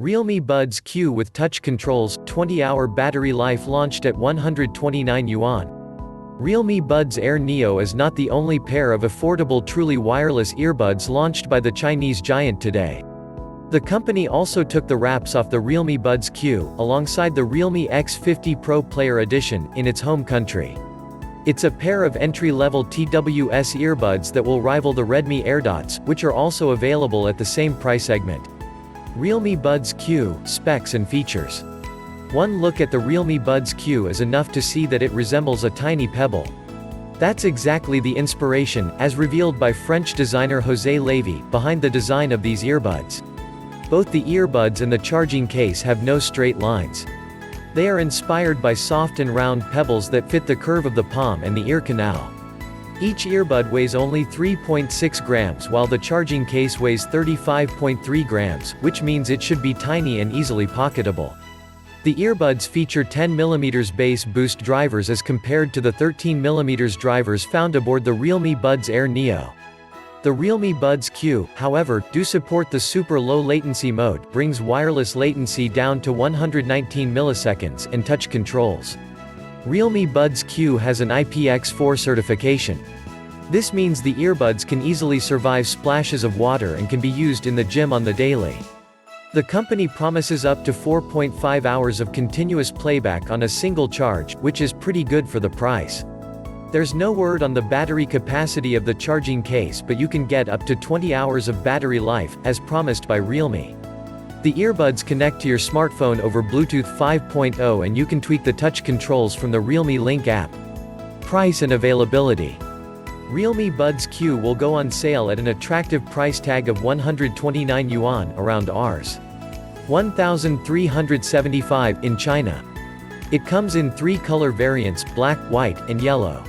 Realme Buds Q with touch controls, 20-hour battery life launched at 129 yuan. Realme Buds Air Neo is not the only pair of affordable truly wireless earbuds launched by the Chinese giant today. The company also took the wraps off the Realme Buds Q, alongside the Realme X50 Pro Player Edition, in its home country. It's a pair of entry-level TWS earbuds that will rival the Redmi AirDots, which are also available at the same price segment. Realme Buds Q, specs and features. One look at the Realme Buds Q is enough to see that it resembles a tiny pebble. That's exactly the inspiration, as revealed by French designer José Levy, behind the design of these earbuds. Both the earbuds and the charging case have no straight lines. They are inspired by soft and round pebbles that fit the curve of the palm and the ear canal. Each earbud weighs only 3.6 grams while the charging case weighs 35.3 grams, which means it should be tiny and easily pocketable. The earbuds feature 10mm bass boost drivers as compared to the 13mm drivers found aboard the Realme Buds Air Neo. The Realme Buds Q, however, do support the super low latency mode, brings wireless latency down to 119 milliseconds, and touch controls. Realme Buds Q has an IPX4 certification. This means the earbuds can easily survive splashes of water and can be used in the gym on the daily. The company promises up to 4.5 hours of continuous playback on a single charge, which is pretty good for the price. There's no word on the battery capacity of the charging case, but you can get up to 20 hours of battery life, as promised by Realme. The earbuds connect to your smartphone over Bluetooth 5.0 and you can tweak the touch controls from the Realme Link app. Price and availability. Realme Buds Q will go on sale at an attractive price tag of 129 yuan, around Rs. 1,375 in China. It comes in 3 color variants: black, white, and yellow.